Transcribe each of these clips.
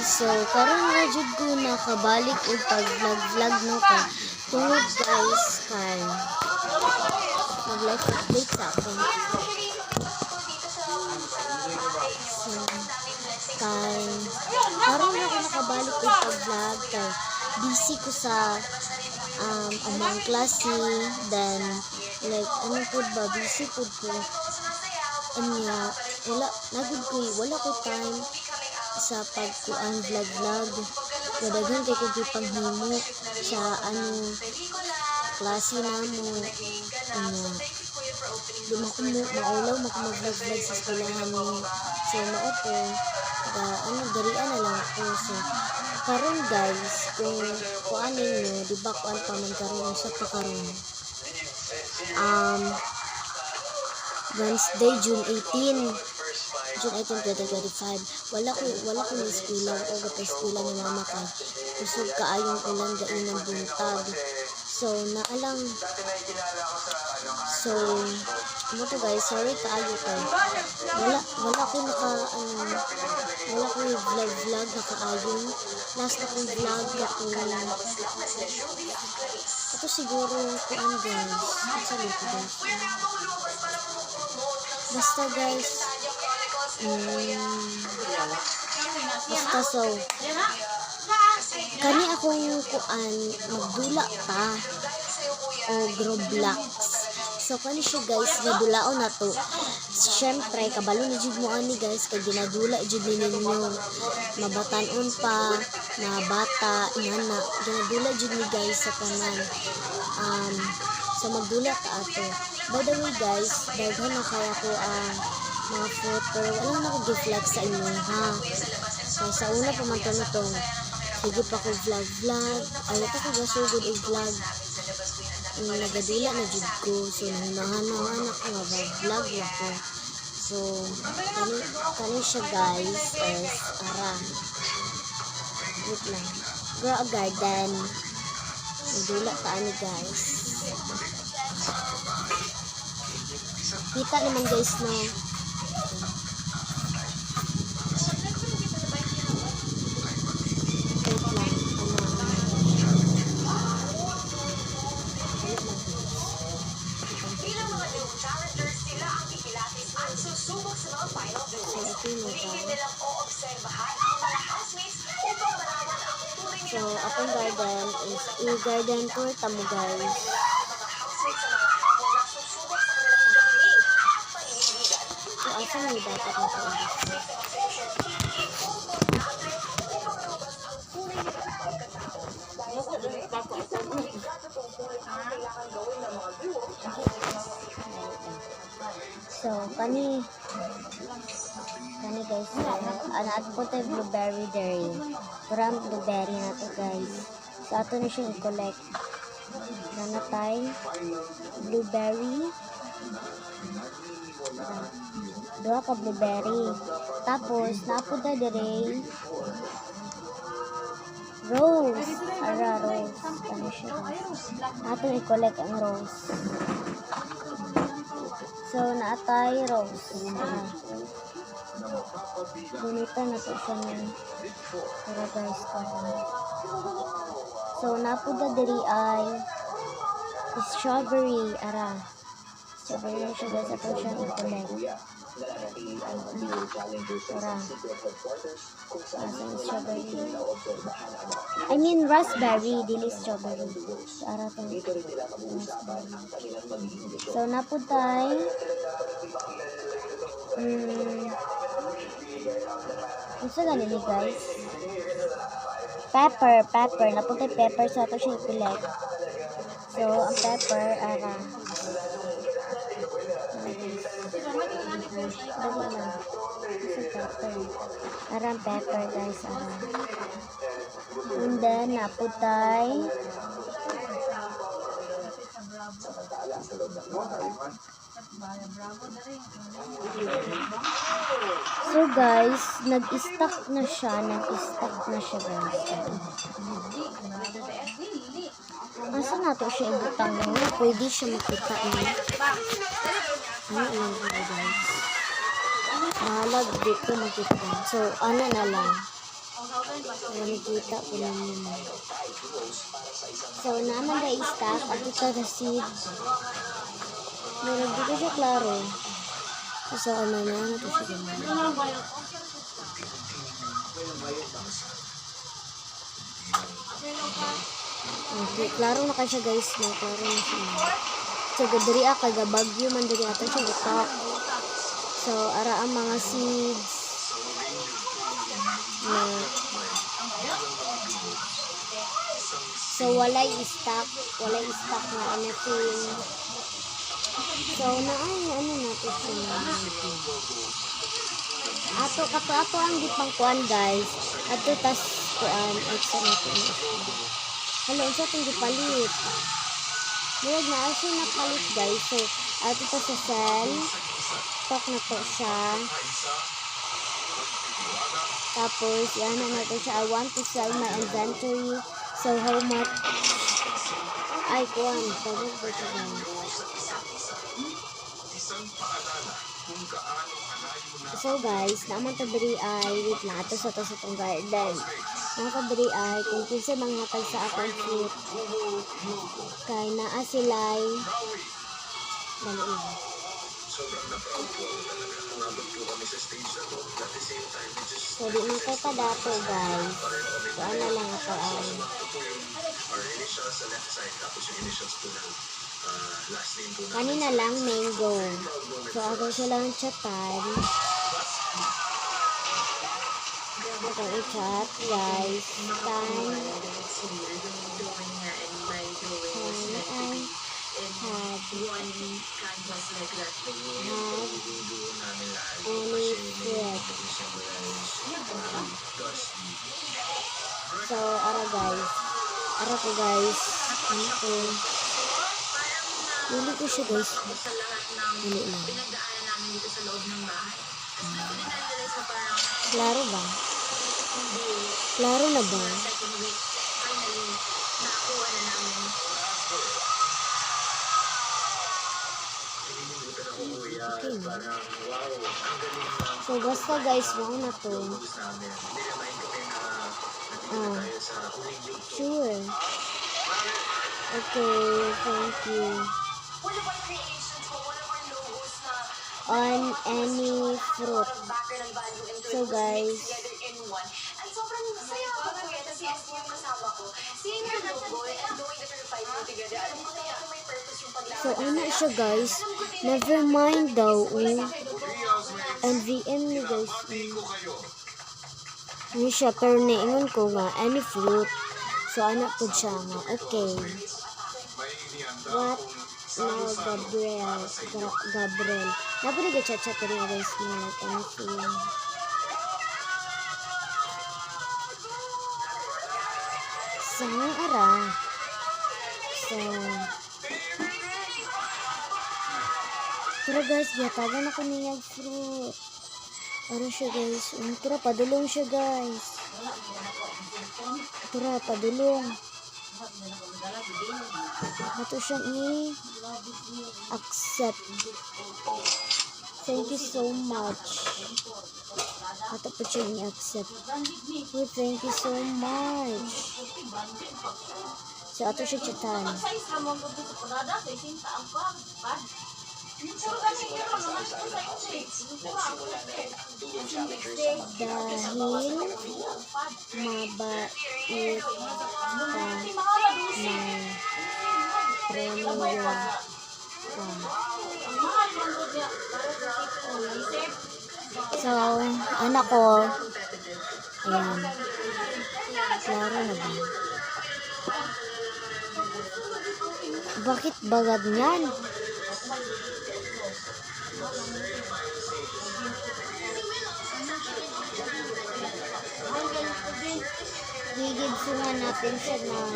So karon ra jud ko nakabalik og pag-vlog no ka. Tungod guys kay mag-life update sa akon. So kay karon ra ko nakabalik og pag-vlog kay busy ko sa among klase, then like ano pud ba busy pud ko anya wala ko time sa pagkuan vlog kadaghan kay ko gipanghimo sa klase namo di maulaw mag-vlog sa eskwelahan mo. So mao po darian na lang ko. So karon guys kung kuanin mo di ba kuan pa man karon sa pa karon Wednesday, June 18, 2025. Wala ko ni eskwela o gapay eskwela ni mama kay kusog kaayong ulan gainang buntag. So naalang mo to guys, sorry kaayo kay wala ko vlog nakaayon. Last na kong vlog ito siguro kuan guys. Sorry guys. Basta guys so kani akong kuan magdula ta o Roblox. So kani siya guys nadulaon na to. Syempre kabalo na jud mo ani guys kay ginadula jud ninyo mabatanon pa na bata ingana ginadula jud ni guys sa tanan. So magdula ta ato. By the way guys, daghan na kaya ko mga photo. Wala na ko gi-flex sa inyo ha. Kaya sa una pa man tong sige pa ko vlog. Ayaw pa ko gasugod og vlog. Nagadila na jud ko. So nahunahan ako nga vlog ako. So kani siya guys is wait lang. Grow a garden. Nagdula ta ani guys. Kita naman guys no. Bilang mga new challengers, sila ang ipilatis at susubok sa mga final duels. Higit nilang o-obserbahan ang mga housemates upang malaman ang turing So akong garden is garden tour tamo guys. Asa may dapat na ito? So, kani guys, anak po tayo blueberry dairy. Parang blueberry na to guys. So, ato na siyang i-collect. Gana tayo blueberry. Dua ka blueberry. Tapos, napunta dire rose. Rose. Ano siya? Atong i-collect ang rose. So, naatay rose. Gunita na to siya niya. Pero guys, so, napunta dire ay strawberry. Strawberry siya guys. Ito siya i-collect. I mean raspberry, dili strawberry. So naputay gusto ganili guys pepper naputay pepper so ato siya i-collect. So ang pepper arang pepper guys and then naputay so guys nag-stack na siya guys. Asa na to siya ibutang pwede siya makita ano yun guys. Mahalag dito makita. So, ano na lang. Para makita ko naman. So, naman na i-stack at ito na seed. Meron di ko siya klaro. So, ano na ito siya naman. Okay, klaro na siya guys. No? Klaro na siya. So, gadiri kay gabagyo man diri ato siya butak. So, ara ang mga seeds na so walay stock na anything. So, naay ano natin siya. Ato ang gipang kuan guys. Ato tas kuan extra natin. Hello, isa itong gipalit. Murag na siya napalit guys. So, ato pa sa cell. Stock na to siya. Tapos, yan na natin siya. I want to sell my inventory. So, how much? Ay, kuwan. Pagod ba ito ba? So, guys, naman to diri ay, wait na, ito sa itong garden. Naman to diri ay, kung kinsa mga tag sa akong fruit. Kaya naa sila'y, dali lang. So, di na ko pa dato, guys. So, ano lang ako ay. Kanina lang, mango. So, ako silang chatan. Ito i-chat, guys. Time. So, ara guys. Ara ko guys. Ano ko? Huli ko siya guys. Huli lang. Klaro ba? Klaro na ba? Okay. So, basta guys, wow na to. Sure. Okay, thank you. On any fruit. So, guys. Sobrang masaya ako kasi si ST yung kasama ko. Seeing your logo and the way that you're fighting together, alam ko kaya may purpose yung paglaban. So, ano siya guys? Never mind daw. NVM ni guys. Ano siya? Pero naingon ko nga, any fruit. So, anak po siya nga. Okay. What? Now, Gabriel. Napuli ka chat-chat rin guys mo. Like, anything. Saan ara? So, pero guys, gatagan ako niyag fruit. Ano siya guys? Tara, padulong siya guys. Tara, padulong. Ito siya ni accept. Thank you so much. Ito po siya ni accept. Oh, thank you so much. So, ito siya chatan. Dahil mabait ka may premium ka. So, anak ko, ayan, klaro na ba? Bakit bagad niyan? Gigidsungan natin siya ng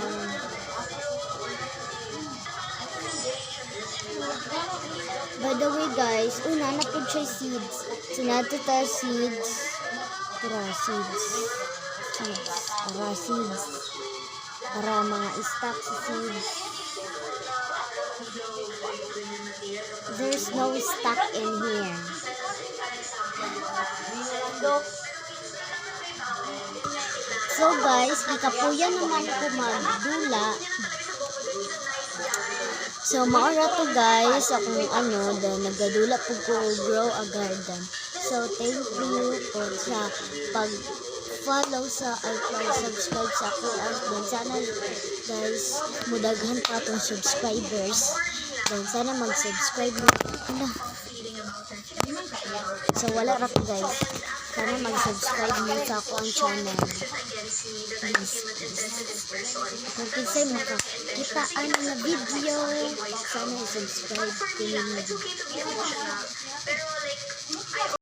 by the way guys, una na po siya seeds. So nato ta seeds. Tara seeds. Para mga stock sa seeds. There's no stock in here. So guys, gikapuyan naman ko magdula. So maura to guys, akong nagadula po ko grow a garden. So thank you po sa pag-follow sa at pag-subscribe sa ako and sana guys mudaghan pa tong subscribers. Then sana mag-subscribe mo. So wala ra ko guys. Sana mag-subscribe mo sa ako ang channel. Please. Kung kinsay makakita na video, sana i-subscribe ko ninyo.